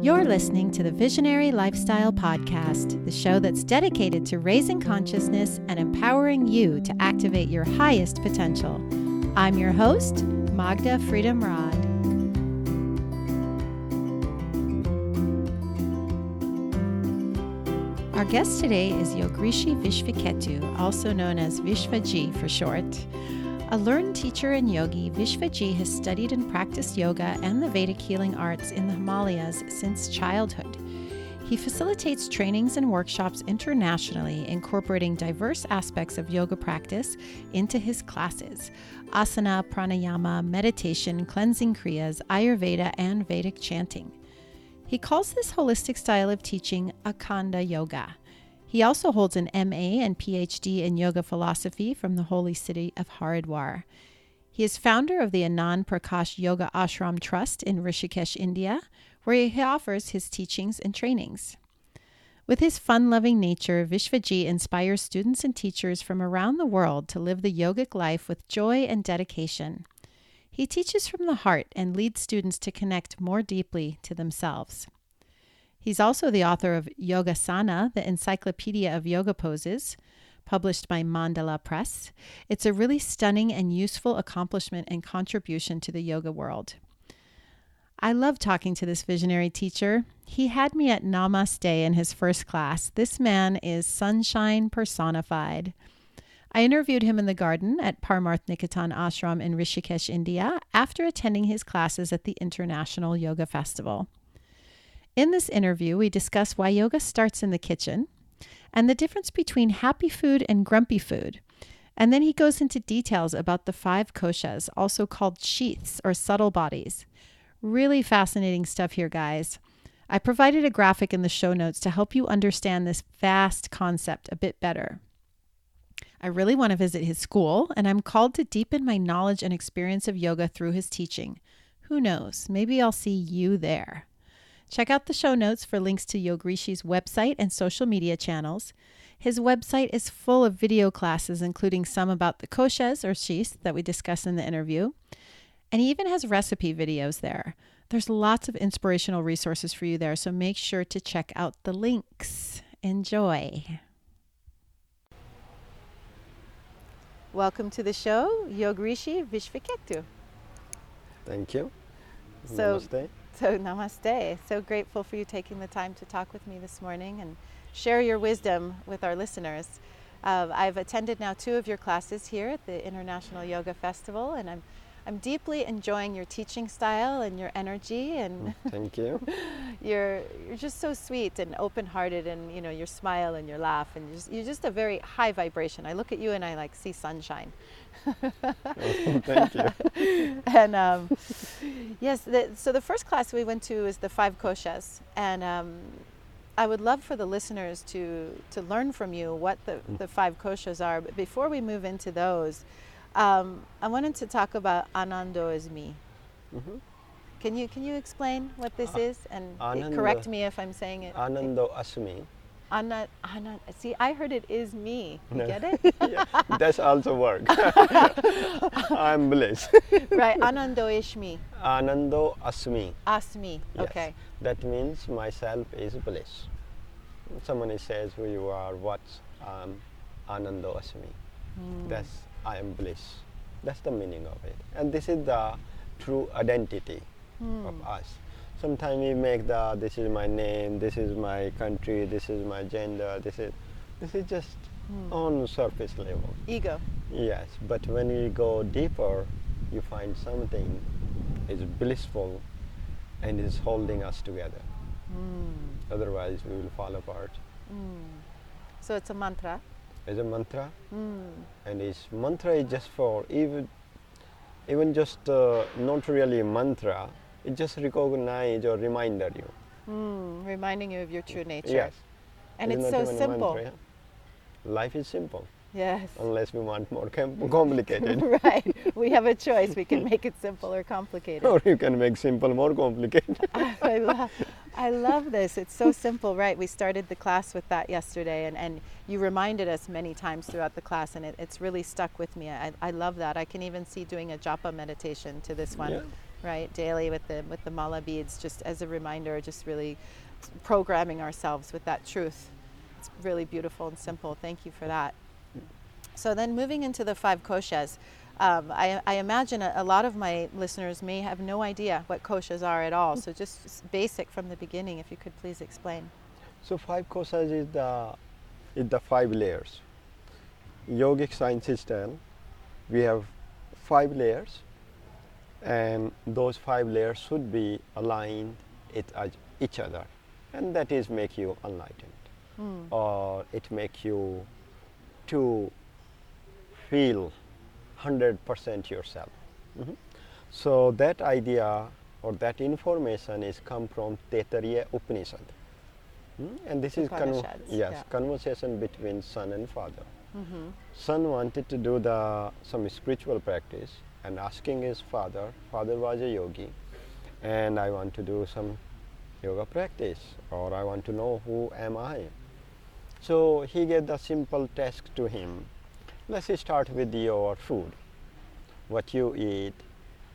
You're listening to the Visionary Lifestyle Podcast, the show that's dedicated to raising consciousness and empowering you to activate your highest potential. I'm your host, Magda Freedom Rod. Our guest today is Yogrishi Vishvketu, also known as Vishva-ji for short. A learned teacher and yogi, Vishva-ji has studied and practiced yoga and the Vedic healing arts in the Himalayas since childhood. He facilitates trainings and workshops internationally, incorporating diverse aspects of yoga practice into his classes: asana, pranayama, meditation, cleansing kriyas, Ayurveda and Vedic chanting. He calls this holistic style of teaching Akhanda Yoga. He also holds an MA and Ph.D. in yoga philosophy from the holy city of Haridwar. He is founder of the Anand Prakash Yoga Ashram Trust in Rishikesh, India, where he offers his teachings and trainings. With his fun-loving nature, Vishva-ji inspires students and teachers from around the world to live the yogic life with joy and dedication. He teaches from the heart and leads students to connect more deeply to themselves. He's also the author of Yogasana, the Encyclopedia of Yoga Poses, published by Mandala Press. It's a really stunning and useful accomplishment and contribution to the yoga world. I love talking to this visionary teacher. He had me at Namaste in his first class. This man is sunshine personified. I interviewed him in the garden at Parmarth Niketan Ashram in Rishikesh, India, after attending his classes at the International Yoga Festival. In this interview, we discuss why yoga starts in the kitchen and the difference between happy food and grumpy food. And then he goes into details about the 5 koshas, also called sheaths or subtle bodies. Really fascinating stuff here, guys. I provided a graphic in the show notes to help you understand this vast concept a bit better. I really want to visit his school, and I'm called to deepen my knowledge and experience of yoga through his teaching. Who knows? Maybe I'll see you there. Check out the show notes for links to Yogrishi's website and social media channels. His website is full of video classes, including some about the koshas or sheaths that we discussed in the interview. And he even has recipe videos there. There's lots of inspirational resources for you there, so make sure to check out the links. Enjoy. Welcome to the show, Yogrishi Vishvketu. Thank you. Namaste. So namaste. So grateful for you taking the time to talk with me this morning and share your wisdom with our listeners. I've attended now 2 of your classes here at the International Yoga Festival, and I'm deeply enjoying your teaching style and your energy, and thank you. You're just so sweet and open-hearted, and you know, your smile and your laugh, and you're just a very high vibration. I look at you and I like see sunshine. Thank you. And yes, so the first class we went to is the 5 koshas, and I would love for the listeners to learn from you what the 5 koshas are. But before we move into those, I wanted to talk about Anando is me. Mm-hmm. Can you explain what this is, and correct me if I'm saying it? Anando asmi. Anand. See, I heard it is me. You get it? Yeah, that's also work. I'm bliss. Right. Anando is me. Anando asmi. Asmi. Yes. Okay. That means myself is bliss. Someone says who you are, what's Anando asmi. That's I am bliss. That's the meaning of it. And this is the true identity of us. Sometimes we make this is my name, this is my country, this is my gender, this is just on surface level. Ego. Yes, but when we go deeper, you find something is blissful and is holding us together. Otherwise, we will fall apart. So it's a mantra. It's a mantra, and mantra is just for even just not really mantra. It just recognize or reminder you. Reminding you of your true nature. Yes. And it's so simple. Mantra, yeah? Life is simple. Yes. Unless we want more complicated. Right. We have a choice. We can make it simple or complicated. Or you can make simple more complicated. I love this. It's so simple, right? We started the class with that yesterday, and you reminded us many times throughout the class, and it's really stuck with me. I love that. I can even see doing a japa meditation to this one. Yeah. right, daily with the mala beads, just as a reminder, just really programming ourselves with that truth. It's really beautiful and simple. Thank you for that. So then moving into the 5 koshas, I imagine a lot of my listeners may have no idea what koshas are at all. So just basic from the beginning, if you could please explain. So 5 koshas is the 5 layers. Yogic sciences tell we have 5 layers, and those 5 layers should be aligned with each other, and that is make you enlightened, or it make you to feel 100% yourself. So that idea or that information is come from Taittiriya Upanishad. And this is conversation between son and father. Son wanted to do some spiritual practice and asking his father. Father was a yogi, and I want to do some yoga practice, or I want to know who am I. So he gave the simple task to him. Let's start with your food, what you eat,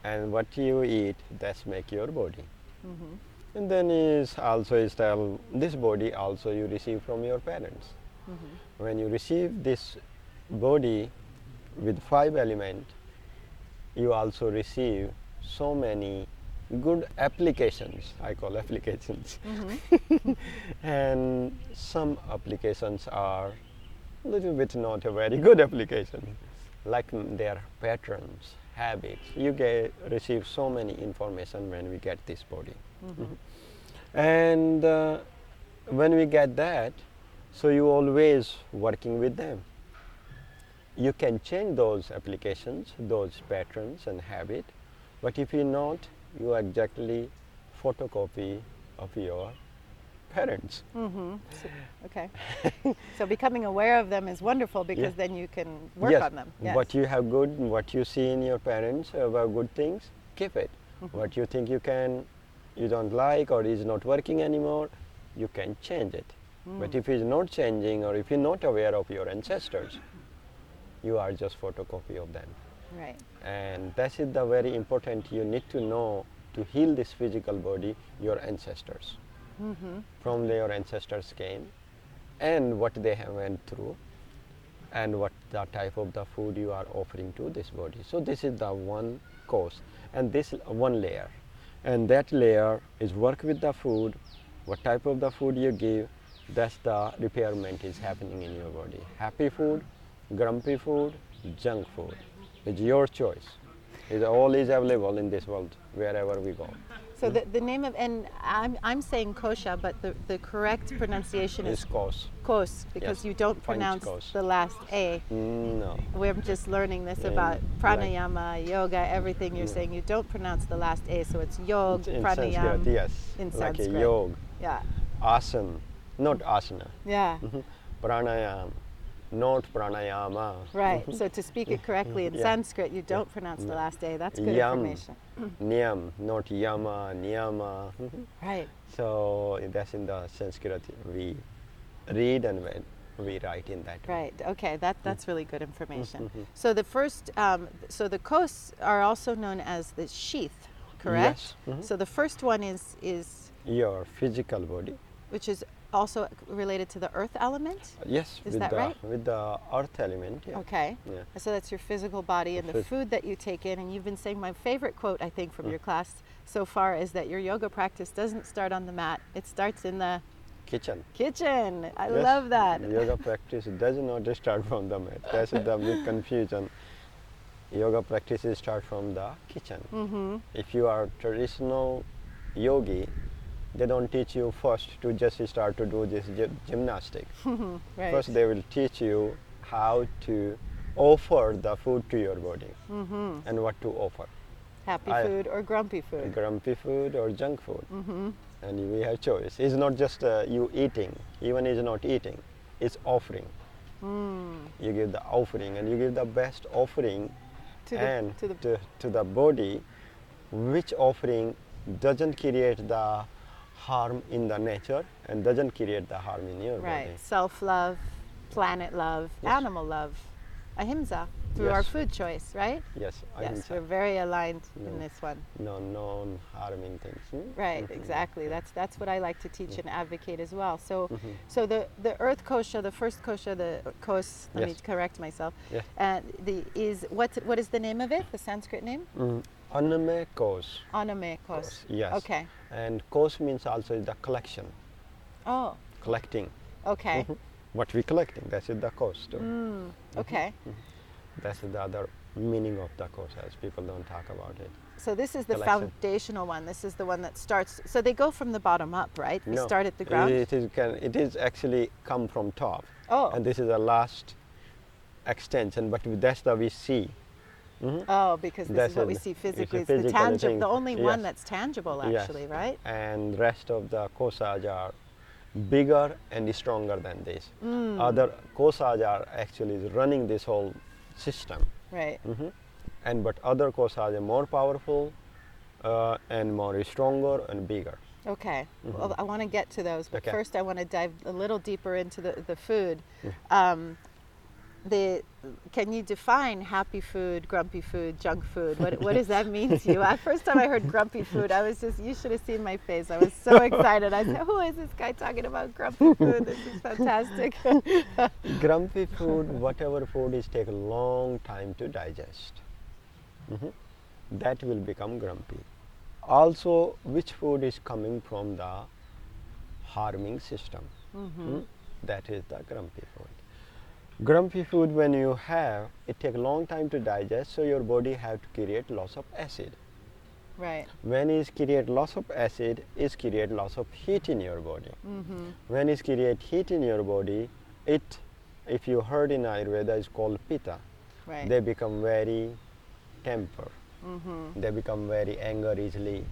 and what you eat, that's make your body. And then is tell this body also you receive from your parents. When you receive this body with 5 elements, you also receive so many good applications. I call applications. And some applications are a little bit not a very good application, like their patterns, habits. You receive so many information when we get this body. And when we get that, so you always working with them. You can change those applications, those patterns and habit, but if you not, you are exactly photocopy of your parents. Okay. So becoming aware of them is wonderful, because then you can work on them. What you have good, what you see in your parents about good things, keep it. What you think you don't like or is not working anymore, you can change it. But if it's not changing, or if you're not aware of your ancestors, you are just photocopy of them. Right. And that is the very important. You need to know to heal this physical body, your ancestors. From your ancestors came, and what they have went through, and what the type of the food you are offering to this body. So this is the one course, and this one layer. And that layer is work with the food, what type of the food you give, that's the repairment is happening in your body. Happy food, grumpy food, junk food. It's your choice. It all is available in this world, wherever we go. So the name of, and I'm saying kosha, but the correct pronunciation is kos. Kos, because you don't pronounce the last A. No. We're just learning this about pranayama, yoga, everything you're saying. You don't pronounce the last A, so it's yog, in pranayama. Sanskrit, yes. In like Sanskrit. A yog. Yeah. Asana, not asana. Yeah. Pranayama, not pranayama. Right. So to speak it correctly in Sanskrit, you don't pronounce the last A. That's good information. Niyam, not yama, niyama. Right. So that's in the Sanskrit we read and we write in that way. Right. Okay. That's really good information. So the first, so the kos are also known as the sheath, correct? Yes. So the first one is Your physical body. which is also related to the earth element? Yes. Is that right? With the earth element. Yeah. Okay. Yeah. So that's your physical body and the food that you take in. And you've been saying, my favorite quote, I think, from your class so far is that your yoga practice doesn't start on the mat. It starts in the Kitchen. I love that. Yoga practice does not start from the mat. That's the big confusion. Yoga practices start from the kitchen. If you are traditional yogi, they don't teach you first to just start to do this gymnastic. Right. First they will teach you how to offer the food to your body and what to offer. Happy food or grumpy food. Grumpy food or junk food. And we have choice. It's not just you eating, even is not eating, it's offering. You give the offering, and you give the best offering to the body, which offering doesn't create the harm in the nature and doesn't create the harm in your body. Right. Self-love, planet love, animal love. ahimsa through our Yes. food choice, right? Yes, Yes, ahimsa. we're very aligned No. in this one. No non-harming things. Right, exactly. That's what I like to teach and advocate as well. So, Mhm. so the earth kosha, the first kosha, the kos. Let me Yes. correct myself. Yes. What is the name of it? The Sanskrit name? Aname kos. Aname kos. Kos, yes. Okay. And kos means also the collection, Oh. collecting. Okay. What we collecting, that's it, the kos too. Okay. That's the other meaning of the koshas. People don't talk about it. So this is the Collection. foundational one. This is the one that starts. So they go from the bottom up, right? We No, start at the ground. It is actually come from top. Oh. And this is the last extension, but that's the we see. Oh, because this That's is what we it. see It's a physically. It's the physical tangible, thing. the only one Yes. that's tangible, Yes. actually, right? And rest of the koshas are bigger and stronger than this. Other koshas are actually running this whole system. Right. But other koshas are more powerful and more stronger and bigger. Okay. Well, I want to get to those, but Okay. first I want to dive a little deeper into the food. Can you define happy food, grumpy food, junk food? What does that mean to you? First time I heard grumpy food, I was just, you should have seen my face. I was so excited. I said, who is this guy talking about grumpy food? This is fantastic. Grumpy food, whatever food is take a long time to digest. That will become grumpy. Also, which food is coming from the harming system? That is the grumpy food. Grumpy food, when you have, it takes a long time to digest, so your body have to create lots of acid. Right. When it create lots of acid, it create lots of heat in your body. When it create heat in your body, it, if you heard in Ayurveda, is called pitta. Right. They become very temper. They become very anger easily.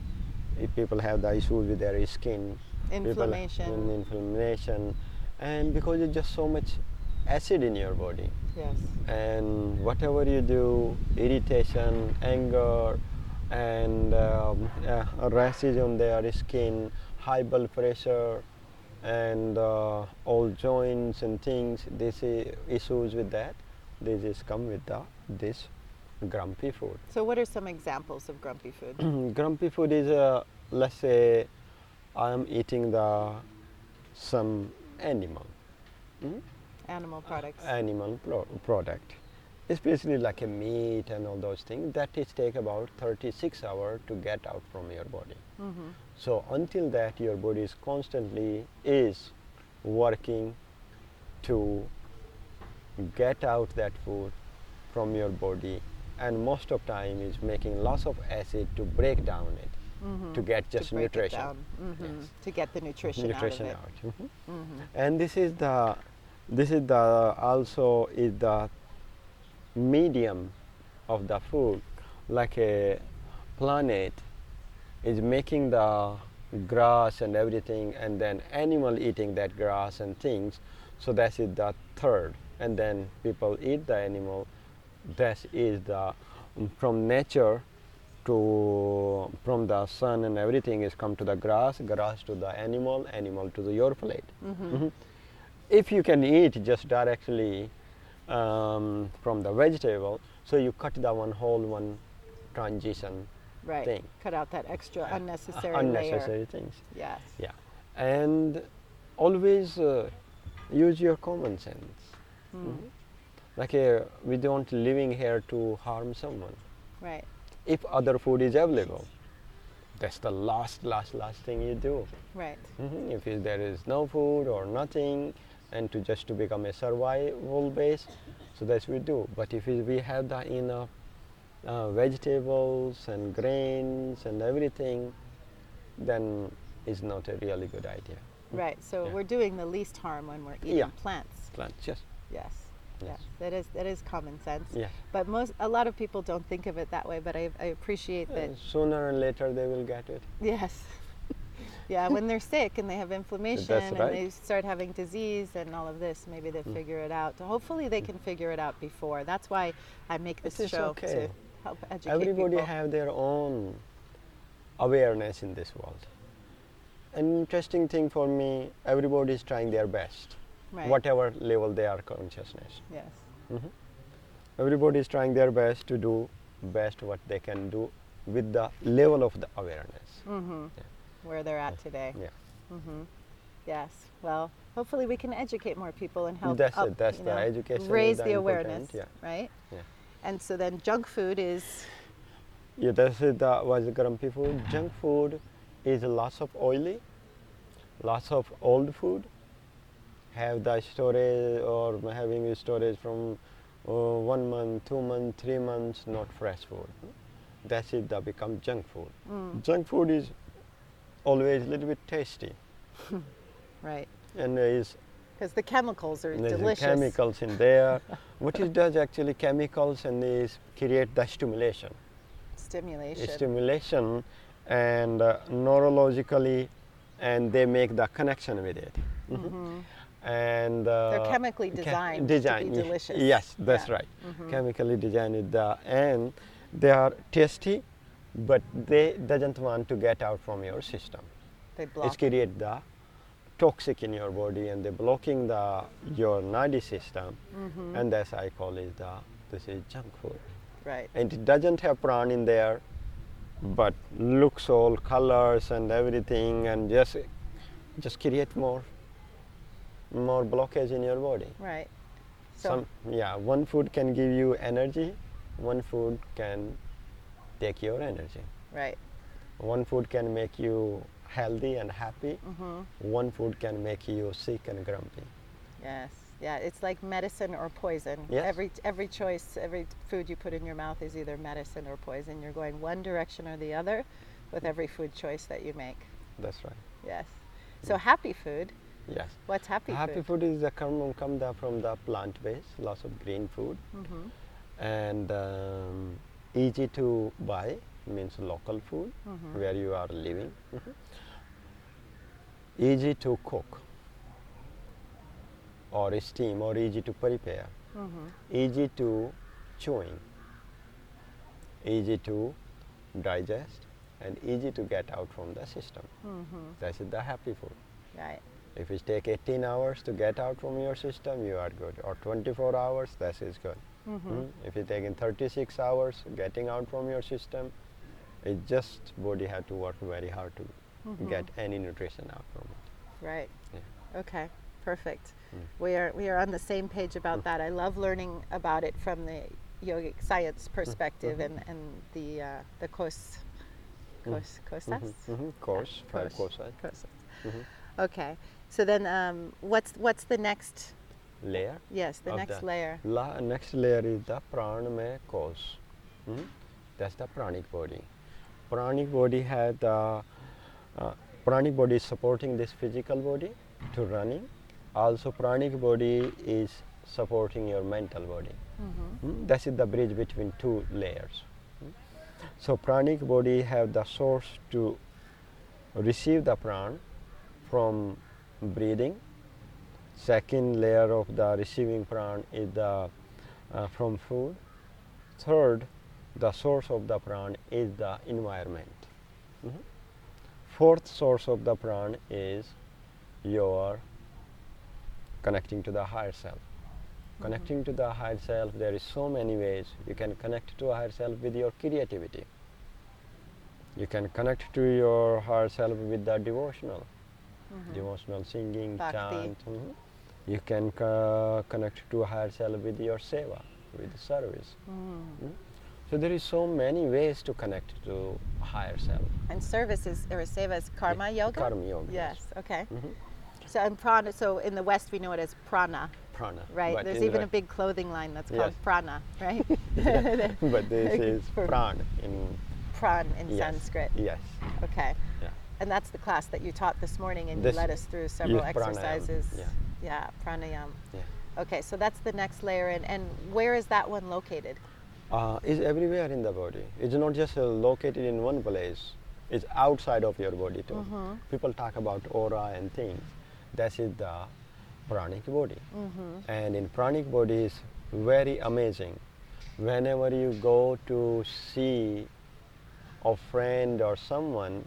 If people have the issues with their skin, Inflammation. inflammation, and because it's just so much acid in your body. Yes. And whatever you do, irritation, anger, and rashes on their skin, high blood pressure, and all joints and things, this issues with that, this is come with this grumpy food. So what are some examples of grumpy food? Grumpy food is, let's say, I am eating some animal. Animal products. Animal product, especially like a meat and all those things, that it take about 36 hours to get out from your body. So until that, your body is constantly working to get out that food from your body, and most of time is making lots of acid to break down it, to get just to break it nutrition. down. Yes. To get the nutrition out of it. And this is the also is the medium of the food, like a planet is making the grass and everything, and then animal eating that grass and things, so that is the third, and then people eat the animal. That is the from nature to, from the sun and everything is come to the grass to the animal to your plate. If you can eat just directly from the vegetable, so you cut the one transition Right. thing. Cut out that extra unnecessary Unnecessary layer. things. Yes. Yeah, and always use your common sense. Like we don't living here to harm someone. Right. If other food is available, that's the last thing you do. Right. If there is no food or nothing, and to become a survival base, so that's we do. But if we have the enough vegetables and grains and everything, then it's not a really good idea. Right. So Yeah. we're doing the least harm when we're eating Yeah. plants. Plants, yes. Yes. Yes. Yeah. That is common sense. Yeah. But a lot of people don't think of it that way. But I appreciate that. Sooner or later they will get it. Yes. Yeah. When they're sick and they have inflammation That's and right. they start having disease and all of this, maybe they figure it out. Hopefully they can figure it out before. That's why I make this It is show okay. to help educate Everybody people. have their own awareness in this world. An interesting thing for me, everybody is trying their best, Right. whatever level they are consciousness. Yes. Everybody is trying their best to do best what they can do with the level of the awareness. Mm-hmm. Yeah. Where they're at today. Yeah. Mm-hmm. Yes. Well, hopefully we can educate more people and help That's up, it. That's you the know, education. raise is the important. awareness, Yeah. right? Yeah. And so then junk food is, Yeah, that's it. That was the grumpy food. Junk food is lots of oily, lots of old food. Have the storage or having storage from 1 month, 2 months, 3 months, not fresh food. That's it. That become junk food. Junk food is always a little bit tasty, right? and is Because the chemicals are there's delicious. chemicals in there. What it does actually, chemicals and is create the stimulation. Stimulation. And neurologically, and they make the connection with it. And They're chemically designed to be delicious. Yes, that's Yeah. right. Chemically designed with and they are tasty, but they doesn't want to get out from your system. They block. It create the toxic in your body, and they're blocking your nadi system, and that's I call it this is junk food. Right. And it doesn't have pran in there, but looks all colors and everything, and just create more blockage in your body. Right. So One food can give you energy, one food can take your energy. right. One food can make you healthy and happy. One food can make you sick and grumpy. Yes. Yeah. It's like medicine or poison. Yes. Every choice, every food you put in your mouth is either medicine or poison. You're going one direction or the other with every food choice that you make. That's right. Yes. So happy food. Yes. What's happy food? Happy food is come from the plant base, lots of green food, and easy to buy, means local food where you are living. Easy to cook or steam, or easy to prepare, easy to chewing, easy to digest, and easy to get out from the system. That is the happy food. Right. If it take 18 hours to get out from your system, you are good, or 24 hours, that is good. If it taking 36 hours getting out from your system, it just body have to work very hard to get any nutrition out from it. Right. Yeah. Okay. Perfect. We are on the same page about that. I love learning about it from the yogic science perspective and the Koshas. Course, 5 Koshas. Koshas. Okay. So then, what's the next Layer? Yes, the next layer. Next layer is the pranamaya kosh. That's the pranic body. Pranic body had pranic body is supporting this physical body to running. Also, pranic body is supporting your mental body. That is the bridge between two layers. So, pranic body have the source to receive the pran from breathing. Second layer of the receiving pran is the from food. Third, the source of the pran is the environment. Fourth source of the pran is your connecting to the higher self. Connecting to the higher self, there is so many ways. You can connect to a higher self with your creativity. You can connect to your higher self with the devotional singing, Bhakti. chant. You can connect to a higher self with your seva, with service. So there is so many ways to connect to a higher self. And service is, or seva is karma yoga? Karma yoga. Yes, okay. So in prana, so in the West we know it as prana, Prana. right? But There's in even the- a big clothing line that's called Yes. prana, right? But this is For- pran in Pran in yes. Sanskrit. Yes. Okay. Yeah. And that's the class that you taught this morning, and This- you led us through several yes, pranayama, exercises. yeah. Yeah, pranayama. Yeah. Okay, so that's the next layer, and where is that one located? Is everywhere in the body. It's not just located in one place. It's outside of your body too. People talk about aura and things. That is the pranic body. And in pranic body is very amazing. Whenever you go to see a friend or someone,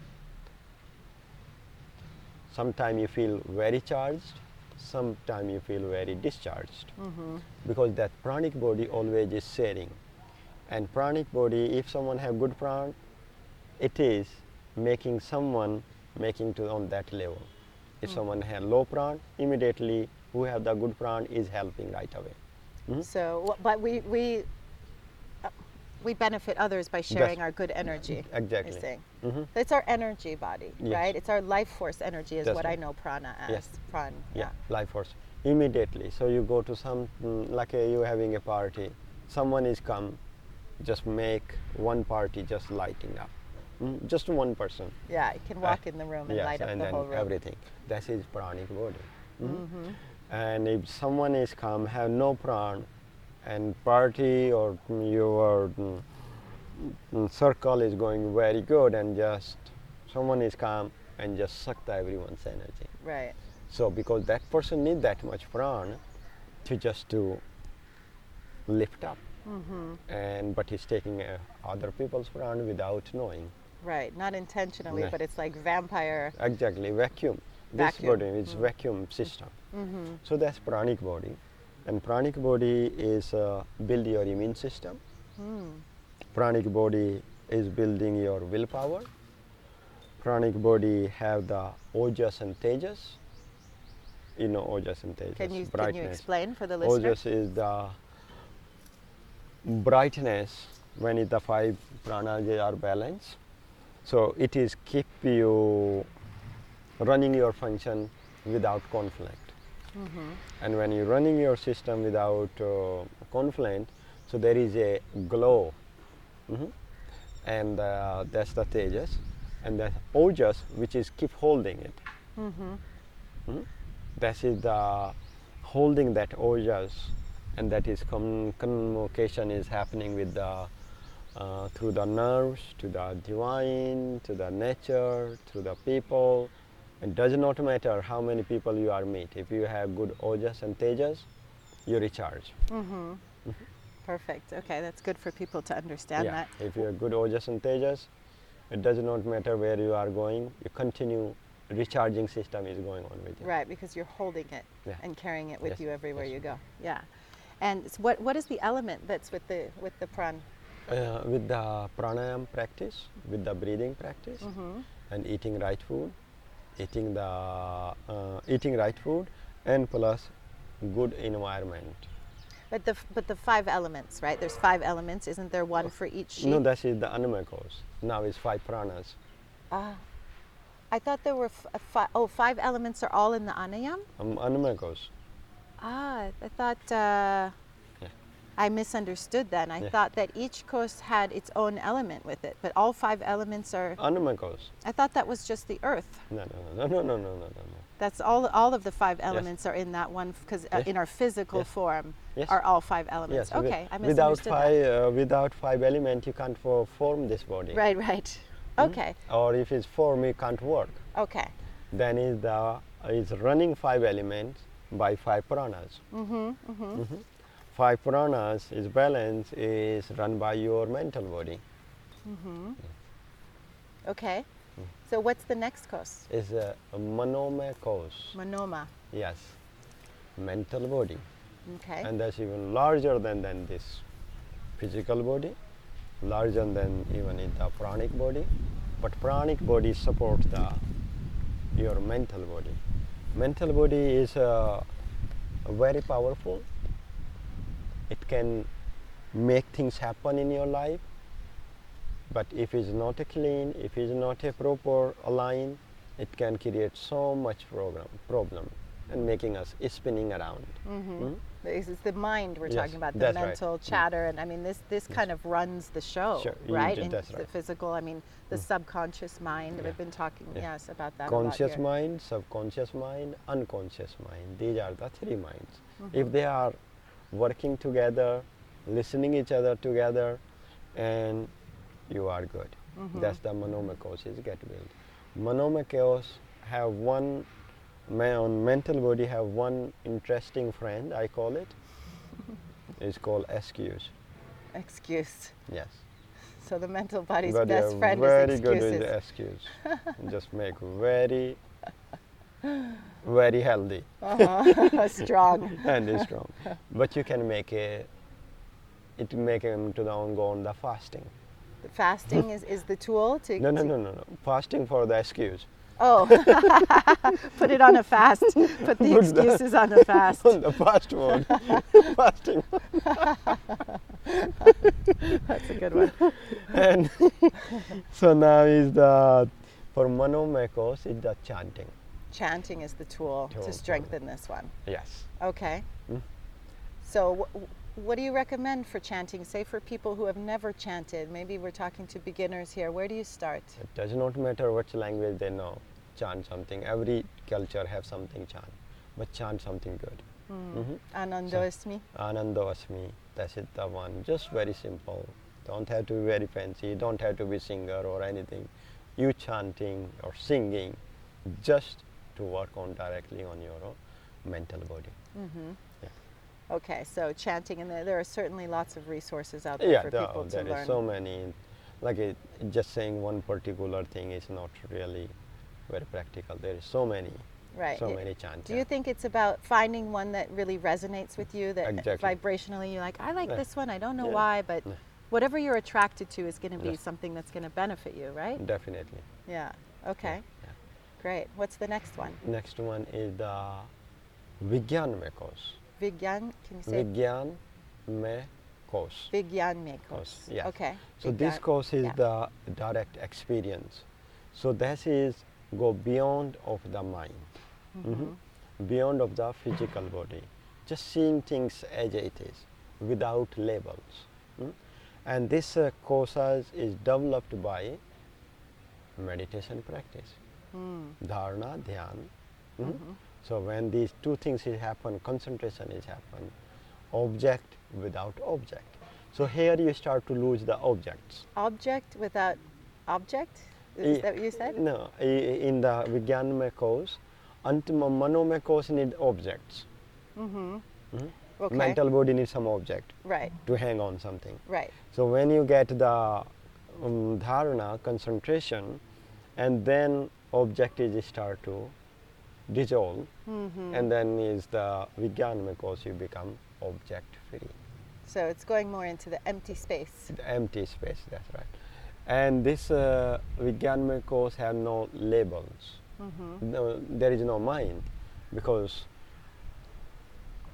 sometimes you feel very charged, sometimes you feel very discharged. Because that pranic body always is sharing. And pranic body, if someone have good pran, it is making someone making to on that level. If someone has low pran, immediately who have the good pran is helping right away. So, but we benefit others by sharing our good energy. Exactly. You're saying. It's our energy body, Yes. right? It's our life force energy is That's what right. I know prana as. Yes. Pran. Yeah, life force. Immediately. So you go to some, like you having a party, someone is come, just make one party just lighting up. Just one person. Yeah, it can walk in the room and yes, light up and the then whole room. everything. That is pranic body. And if someone is come, have no pran, and party or your circle is going very good, and just someone is come and just suck the everyone's energy. Right. So because that person need that much pran to just to lift up, and but he's taking other people's pran without knowing. Right. Not intentionally, No. but it's like vampire. Exactly, vacuum. This Vacuum. body is vacuum system. So that's pranic body, and pranic body is build your immune system. Pranic body is building your willpower. Pranic body have the ojas and tejas. You know ojas and tejas. Can you brightness. explain for the listener? Ojas is the brightness when the five pranas are balanced. So it is keep you running your function without conflict. And when you're running your system without conflict, so there is a glow. And that's the tejas. And the ojas, which is keep holding it. That is the holding that ojas, and that is communication is happening with the through the nerves to the divine, to the nature, to the people. It does not matter how many people you are meet. If you have good ojas and tejas, you recharge. Perfect. Okay, that's good for people to understand Yeah. that. If you have good ojas and tejas, it does not matter where you are going. You continue recharging system is going on with you. Right, because you're holding it Yeah. and carrying it with Yes, you everywhere yes. you go. Yeah. And so what is the element that's with the pran? With the pranayama practice, with the breathing practice, and eating right food, eating right food, and plus good environment. But the five elements, right? There's five elements. Isn't there one for each sheep? No, that is the animakos. Now it's five pranas. I thought there were five elements are all in the anayam? Animakos. I thought I misunderstood then. I thought that each kos had its own element with it, but all five elements are. Animakos. I thought that was just the earth. No. That's all of the five elements are in that one, because in our physical form are all five elements. Yes. Okay, I misunderstood Without five elements, you can't form this body. Right. Okay. Or if it's form, it can't work. Okay. Then is running five elements by five pranas. Five pranas is balance is run by your mental body. Okay. So what's the next kos? Is a manoma kos. Manoma. Yes, mental body. Okay. And that's even larger than this physical body, larger than even in the pranic body. But pranic body supports your mental body. Mental body is very powerful. It can make things happen in your life. But if it's not clean, if it's not a proper align, it can create so much problem and making us spinning around. It's the mind we're Yes, talking about, the that's right. mental chatter, and I mean this kind of runs the show, Sure, right? And that's the right. physical, I mean the subconscious mind. We've been talking, yes, about that. Conscious a lot here. mind, subconscious mind, unconscious mind. These are the three minds. If they are working together, listening each other together, and you are good. That's the monomachos is get built. Monomachos have one, on mental body have one interesting friend, I call it. It's called excuse. Excuse. Yes. So the mental body's But best friend very is good excuses. with excuse. Just make very very healthy Strong. and is strong. But you can make it him to go on the fasting. The fasting is the tool to... No. Fasting for the excuse. Oh, put it on a fast. Put the excuses on a fast. On the fast mode. Fasting. That's a good one. And so now is for Manomakos is the chanting. Chanting is the tool to strengthen this one. Yes. Okay. So what do you recommend for chanting? Say for people who have never chanted, maybe we're talking to beginners here, where do you start? It does not matter which language they know, chant something. Every culture have something chant, but chant something good. Anandosmi. Anandosmi, that's it, the one. Just very simple. Don't have to be very fancy, don't have to be singer or anything. You chanting or singing just to work on directly on your mental body. Okay, so chanting, and there are certainly lots of resources out there for people to learn. There is so many. Like just saying one particular thing is not really very practical. There is so many, so many chants. Do you think it's about finding one that really resonates with you, that vibrationally you're like, I like this one, I don't know why, but whatever you're attracted to is going to be something that's going to benefit you, right? Definitely. Yeah, okay. Great. What's the next one? Next one is the Vigyanmekos. Vigyan, can you say? Vigyanmekos. Vigyanmekos. Yes. Okay. So this course is the direct experience. So this is go beyond of the mind, beyond of the physical body, just seeing things as it is, without labels. And this Koshas is developed by meditation practice, dharana, dhyan. So when these two things happen, concentration is happen, object without object. So here you start to lose the objects. Object without object? Is that what you said? No, in the Vigyanmekos, Manomekos need objects. Okay. Mental body needs some object to hang on something. Right. So when you get the dharana, concentration, and then object is start to dissolve, and then is the Vigyanmekos, you become object free. So it's going more into the empty space. The empty space, that's right. And this Vigyanmekos have no labels. No, there is no mind, because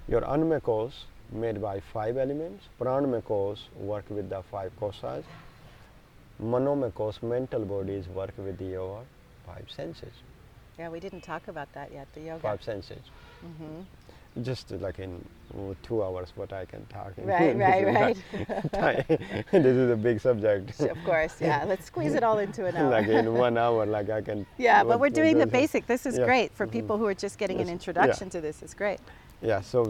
your Anmekos made by 5 elements, Pranmekos work with the 5 koshas, Manomekos, mental bodies, work with your 5 senses. Yeah, we didn't talk about that yet, the yoga. 5 senses. Just like in 2 hours, what I can talk. Right. This is a big subject. Of course, yeah. Let's squeeze it all into an hour. Like in 1 hour, like I can. Yeah, but we're doing the basic. This is great for people who are just getting an introduction to this. It's great. Yeah, so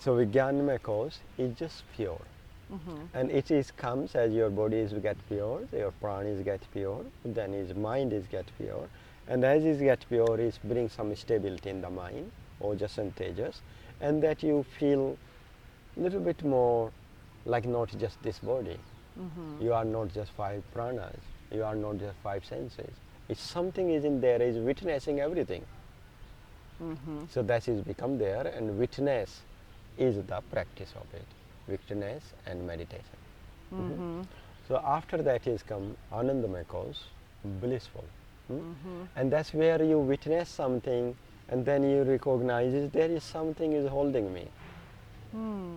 Vigyanmekos is just pure. And it is comes as your body is get pure, your prana is get pure, then his mind is get pure. And as it get pure, it brings some stability in the mind, ojas and tejas, and that you feel a little bit more like not just this body. You are not just 5 pranas, you are not just 5 senses. It's something is in there, is witnessing everything. So that is become there, and witness is the practice of it. Witness and meditation. So after that is come Anandamekos, blissful. And that's where you witness something, and then you recognize there is something is holding me.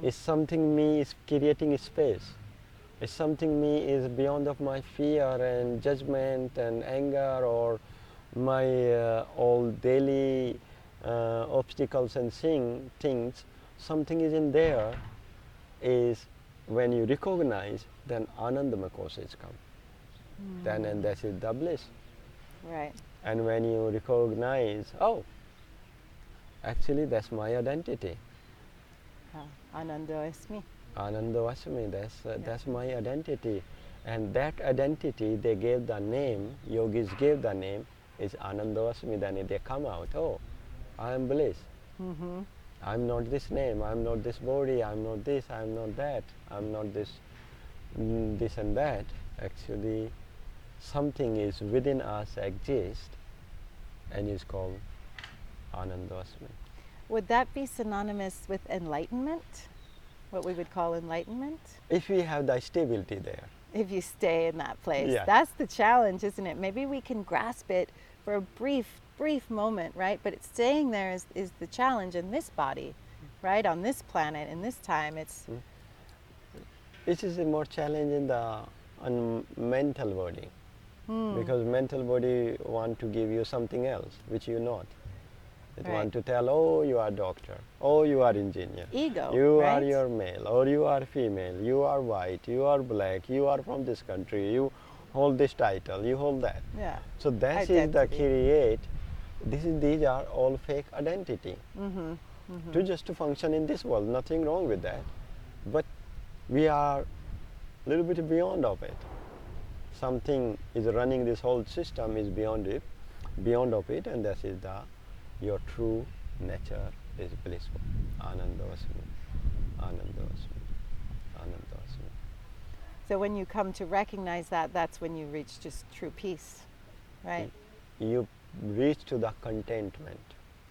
It's something me is creating a space. It's something me is beyond of my fear and judgment and anger or my all daily obstacles and things. Something is in there. Is when you recognize, then Anandamekos is come. Then and that is the bliss. Right. And when you recognize, oh, actually that's my identity. Anandosmi. Anandosmi, that's my identity. And that identity, they gave the name, yogis gave the name, is Anandosmi. Then they come out, oh, I am bliss. I'm not this name, I'm not this body, I'm not this, I'm not that, I'm not this and that. Actually, something is within us exists, and is called Anand. Would that be synonymous with enlightenment? What we would call enlightenment? If we have the stability there. If you stay in that place. Yeah. That's the challenge, isn't it? Maybe we can grasp it for a brief moment, right? But it's staying there is the challenge in this body, right? On this planet, in this time, it's... It is a more challenge in the mental body. Because mental body want to give you something else, which you not. It want to tell, oh, you are doctor, oh, you are engineer. Ego, you right? are your male, or you are female, you are white, you are black, you are from this country, you hold this title, you hold that. Yeah. So that is the create. These are all fake identity. To just to function in this world, nothing wrong with that. But we are a little bit beyond of it. Something is running this whole system is beyond of it, and that is your true nature is blissful. Anandavasmi, Anandavasmi, Anandavasmi. So when you come to recognize that, that's when you reach just true peace, right? You reach to the contentment.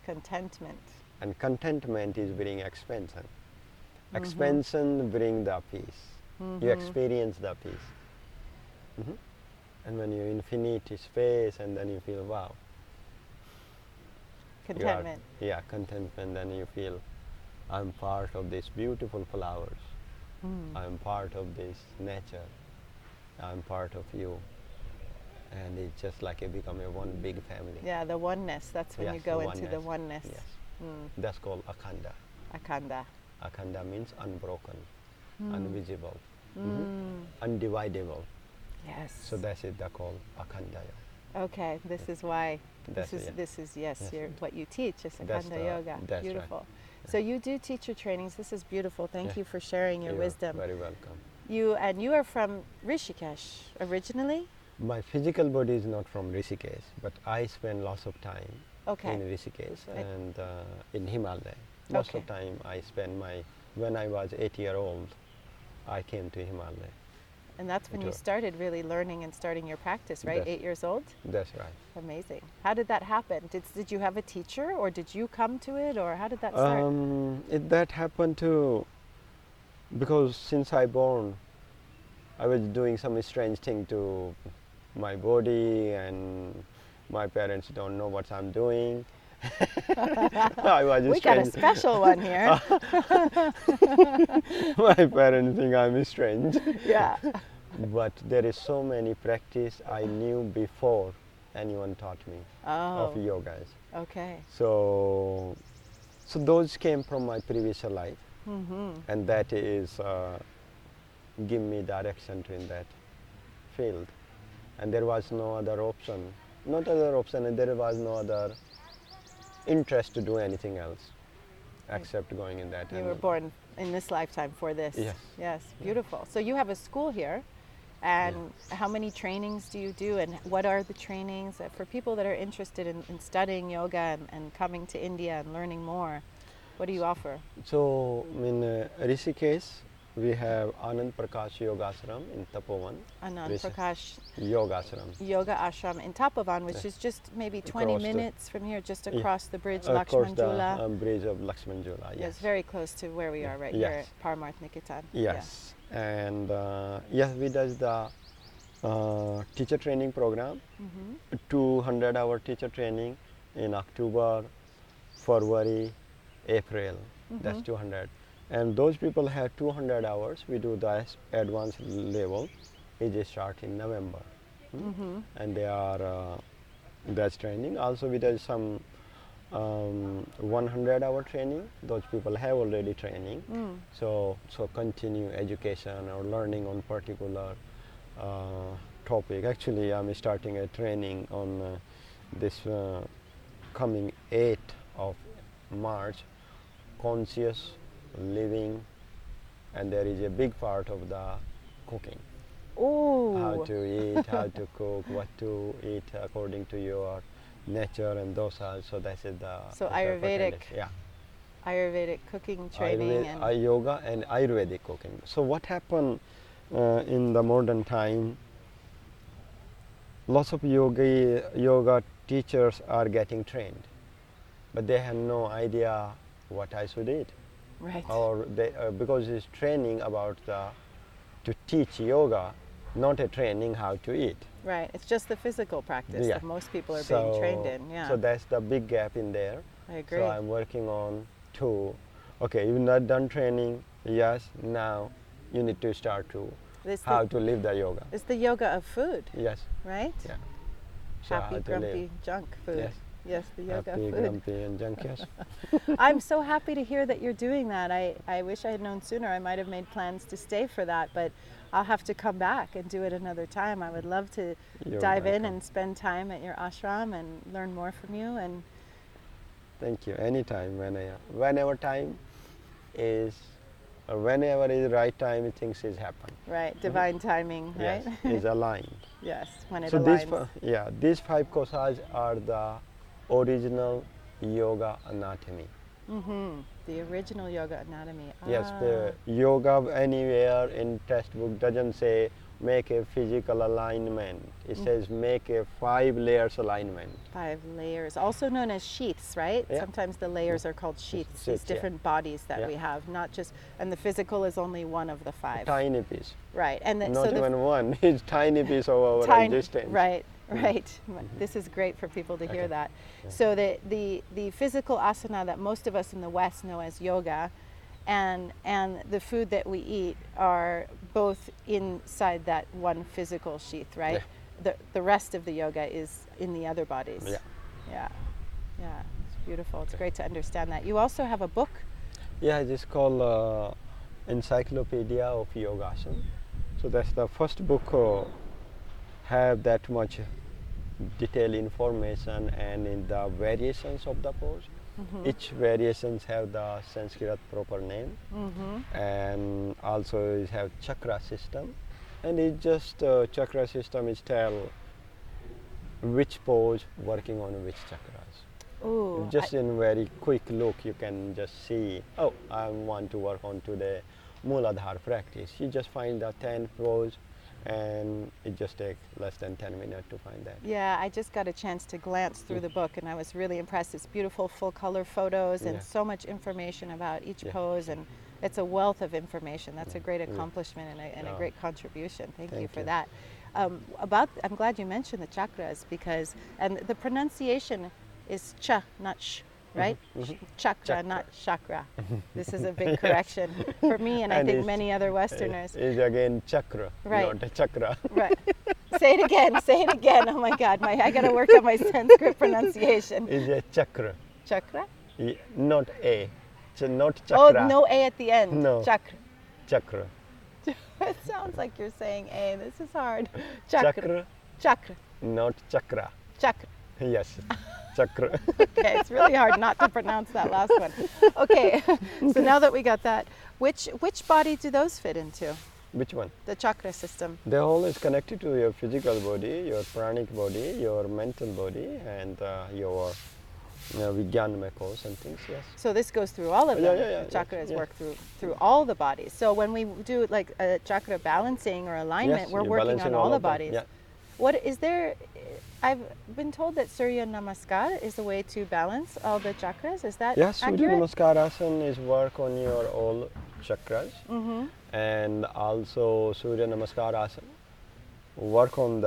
Contentment. And contentment is bring expansion. Expansion bring the peace. You experience the peace. And when you infinite space, and then you feel, wow. Contentment. Contentment. Then you feel, I'm part of these beautiful flowers. I'm part of this nature. I'm part of you. And it's just like it become a one big family. Yeah, the oneness. That's when you go into the oneness. Yes. That's called Akhanda. Akhanda. Akhanda means unbroken, invisible, undividable. Yes. So that's it. They called Akhanda Yoga. Okay, this is why. This is what you teach is Akhanda Yoga. That's beautiful. Right. So you do teacher trainings. This is beautiful. Thank you for sharing your wisdom. Very welcome. You are from Rishikesh originally? My physical body is not from Rishikesh, but I spend lots of time in Rishikesh and in Himalayas. Most of the time I spend when I was 8 years old, I came to Himalaya. And that's when you started really learning and starting your practice, right? 8 years old? That's right. Amazing. How did that happen? Did you have a teacher, or did you come to it, or how did that start? That happened because since I born, I was doing some strange thing to my body, and my parents don't know what I'm doing. We got a special one here. My parents think I'm strange. Yeah. But there is so many practice I knew before anyone taught me of yogas. Okay. So those came from my previous life, and that is give me direction in that field. And there was no other option. Not other option, and there was no other interest to do anything else except going in that. You were born in this lifetime for this. Yes. Yes, beautiful. So you have a school here, and how many trainings do you do, and what are the trainings for people that are interested in studying yoga and coming to India and learning more? What do you offer? So in Rishikesh, we have Anand Prakash Yoga Ashram in Tapovan. Anand Prakash Yoga Ashram. Yoga Ashram in Tapovan, which is just maybe 20 minutes from here, just across the bridge, Across Lakshmanjula. the bridge of Lakshmanjula, yes. It's very close to where we are right here at Paramarth Niketan. Yes. And we does the teacher training program, 200-hour teacher training in October, February, April. That's 200. And those people have 200 hours. We do the advanced level. It just start in November. And they are, that's training. Also we do some 100-hour training. Those people have already training. So continue education or learning on particular topic. Actually, I'm starting a training on this coming 8th of March, conscious living, and there is a big part of the cooking. Ooh. How to eat, how to cook, what to eat according to your nature, and those are, so that is the... So Ayurvedic. Yeah. Ayurvedic cooking training and... yoga and Ayurvedic cooking. So what happened in the modern time, lots of yoga teachers are getting trained, but they have no idea what I should eat. Right. Or they, because it's training about to teach yoga, not a training how to eat. Right. It's just the physical practice Yeah. that most people are being trained in. Yeah. So that's the big gap in there. I agree. So I'm working on okay, you've not done training, yes, now you need to start to how to live the yoga. It's the yoga of food, Yes. right? Yeah. So Happy, how to grumpy, live. junk food. Yes. Yes, the yoga Happy, of food. grumpy, and junk, yes. I'm so happy to hear that you're doing that. I wish I had known sooner. I might have made plans to stay for that, but I'll have to come back and do it another time. I would love to You're dive in welcome. and spend time at your ashram and learn more from you. And Thank you. Anytime, whenever time is, or whenever is right time, things is happen. right, divine timing, right? Yes, is aligned. Yes, when it So aligns. these 5 koshas are the original yoga anatomy. The original yoga anatomy. Yes, the yoga anywhere in textbook doesn't say make a physical alignment. It says make a 5 layers alignment. 5 layers, also known as sheaths, right? Yeah. Sometimes the layers are called sheaths, these Sheaths, yeah. different bodies that Yeah. we have, not just, and the physical is only one of the 5. Tiny piece. Right, and Not so even one. It's tiny piece of our tiny, existence. right, right. This is great for people to hear that. So the physical asana that most of us in the West know as yoga, and the food that we eat are both inside that one physical sheath, right? The rest of the yoga is in the other bodies. Yeah. Yeah, yeah. It's beautiful. It's great to understand that. You also have a book. Yeah, it's called Encyclopedia of Yoga. So that's the first book have that much detailed information and in the variations of the pose. Each variations have the Sanskrit proper name, and also it have chakra system, and it just chakra system is tell which pose working on which chakras. Ooh, Just in very quick look, you can just see. Oh, I want to work on today Mooladhara practice. You just find the 10 pose, and it just takes less than 10 minutes to find that. yeah, I just got a chance to glance through the book, and I was really impressed. It's beautiful, full color photos, and Yeah. so much information about each Yeah. pose, and it's a wealth of information. That's a great accomplishment and a Oh. great contribution. Thank you Thank for you. that. I'm glad you mentioned the chakras because, and the pronunciation is cha, not sh, right? Chakra, not chakra. This is a big correction for me, and I And think it's- many other Westerners. Is again chakra, Right. not a chakra. Right. Say it again. Say it again. Oh my God, I got to work on my Sanskrit pronunciation. Is a chakra, Chakra? not a. Not Oh, chakra. no A at the end. No. Chakra. Chakra. It sounds like you're saying A. This is hard. Chakra. Chakra, Chakra. not chakra. Chakra. Yes, chakra. Okay, it's really hard not to pronounce that last one. Okay, so now that we got that, which body do those fit into? Which one? The chakra system. They're always connected to your physical body, your pranic body, your mental body, and your Vijnanamaya course and things. Yes. So this goes through all of Yeah, them. yeah, The yeah, chakras yeah. work through all the bodies. So when we do like a chakra balancing or alignment, Yes, we're you're working balancing on all the of them. bodies. Yeah. What is there? I've been told that Surya Namaskar is a way to balance all the chakras. Is that Yes, Surya accurate? Namaskar asana is work on your all chakras, and also Surya Namaskar asana work on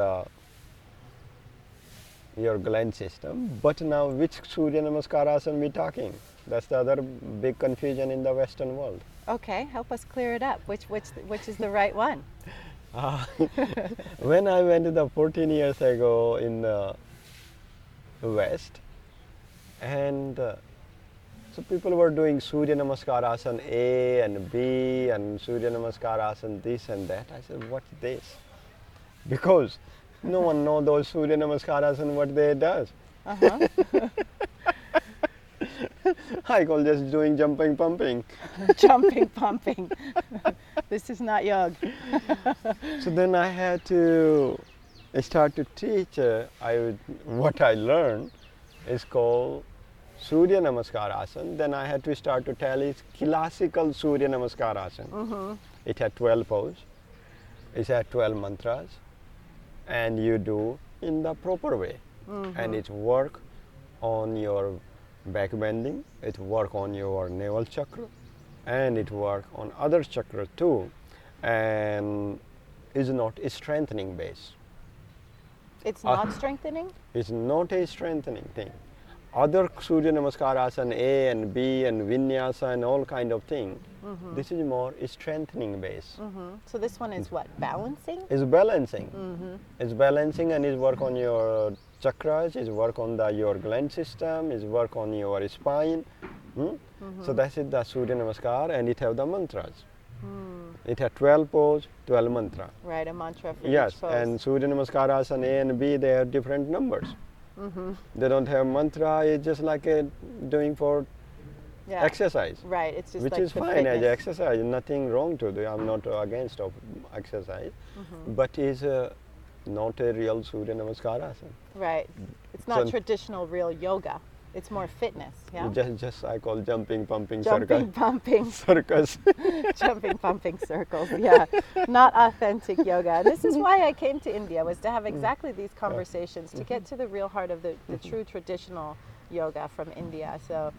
your gland system. But now, which Surya Namaskar asana we talking? That's the other big confusion in the Western world. Okay, help us clear it up. Which is the right one? When I went to the 14 years ago in the West, and so people were doing Surya Namaskar asana A and B and Surya Namaskar asana this and that. I said, what's this? Because no one knows those Surya Namaskar asana what they does. I call just doing jumping, pumping. Jumping, pumping. This is not yoga. So then I had to start to teach. What I learned is called Surya Namaskar asana. Then I had to start to tell it's classical Surya Namaskar asana. It had 12 poses. It had 12 mantras, and you do in the proper way. And it work on your back bending, it work on your navel chakra, and it work on other chakra too, and is not a strengthening base. It's not strengthening? It's not a strengthening thing. Other Surya Namaskar asana A and B and Vinyasa and all kind of thing, this is more a strengthening base. So this one is what, balancing? It's balancing. It's balancing and is work on your chakras, is work on your gland system, is work on your spine. So that is the Surya Namaskar, and it have the mantras. It has 12 pose, 12 mantra. Right, a mantra for yes, each pose. and Surya Namaskar asana A and B, they have different numbers. They don't have mantra, it's just like doing for exercise. Right, it's just which like is fine fitness. as exercise, nothing wrong to do. I'm not against of exercise, but is not a real Surya Namaskar asana. Right, it's not So- traditional real yoga. It's more fitness, yeah? Just I call jumping, pumping, Jumping, pumping, circus. jumping, pumping circles, yeah. Not authentic yoga. And this is why I came to India, was to have exactly these conversations, to get to the real heart of the true traditional yoga from India. So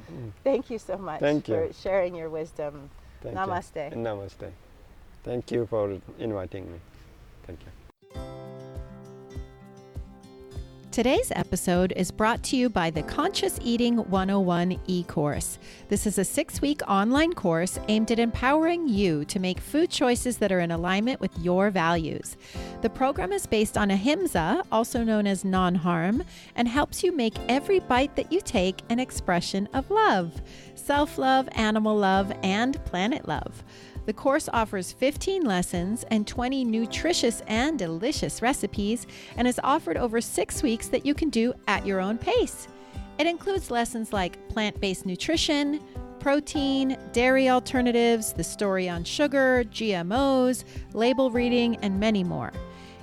thank you so much Thank for you. sharing your wisdom. Thank Namaste. you. Namaste. Thank you for inviting me. Thank you. Today's episode is brought to you by the Conscious Eating 101 e-course. This is a 6-week online course aimed at empowering you to make food choices that are in alignment with your values. The program is based on ahimsa, also known as non-harm, and helps you make every bite that you take an expression of love, self-love, animal love, and planet love. The course offers 15 lessons and 20 nutritious and delicious recipes, and is offered over 6 weeks that you can do at your own pace. It includes lessons like plant-based nutrition, protein, dairy alternatives, the story on sugar, GMOs, label reading, and many more.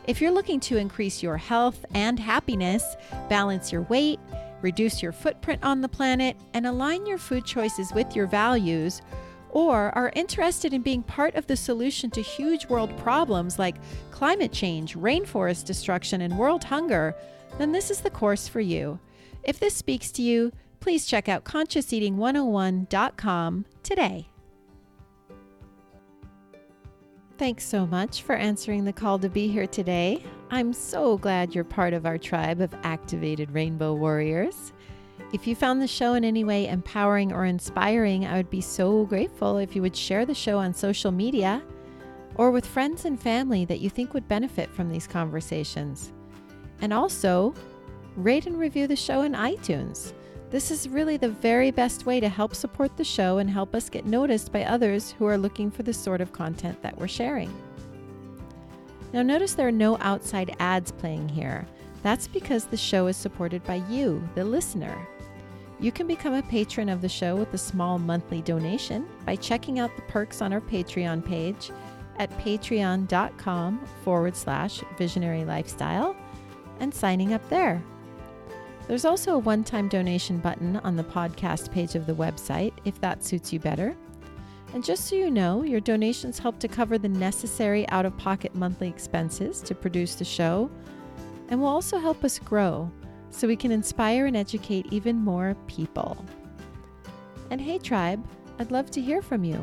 If you're looking to increase your health and happiness, balance your weight, reduce your footprint on the planet, and align your food choices with your values, or are interested in being part of the solution to huge world problems like climate change, rainforest destruction, and world hunger, then this is the course for you. If this speaks to you, please check out consciouseating101.com today. Thanks so much for answering the call to be here today. I'm so glad you're part of our tribe of activated rainbow warriors. If you found the show in any way empowering or inspiring, I would be so grateful if you would share the show on social media or with friends and family that you think would benefit from these conversations. And also, rate and review the show in iTunes. This is really the very best way to help support the show and help us get noticed by others who are looking for the sort of content that we're sharing. Now notice there are no outside ads playing here. That's because the show is supported by you, the listener. You can become a patron of the show with a small monthly donation by checking out the perks on our Patreon page at patreon.com/visionary lifestyle and signing up there. There's also a one-time donation button on the podcast page of the website if that suits you better. And just so you know, your donations help to cover the necessary out-of-pocket monthly expenses to produce the show, and will also help us grow so we can inspire and educate even more people. And hey tribe, I'd love to hear from you.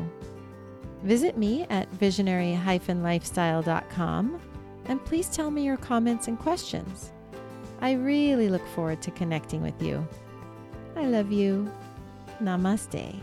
Visit me at visionary-lifestyle.com and please tell me your comments and questions. I really look forward to connecting with you. I love you. Namaste.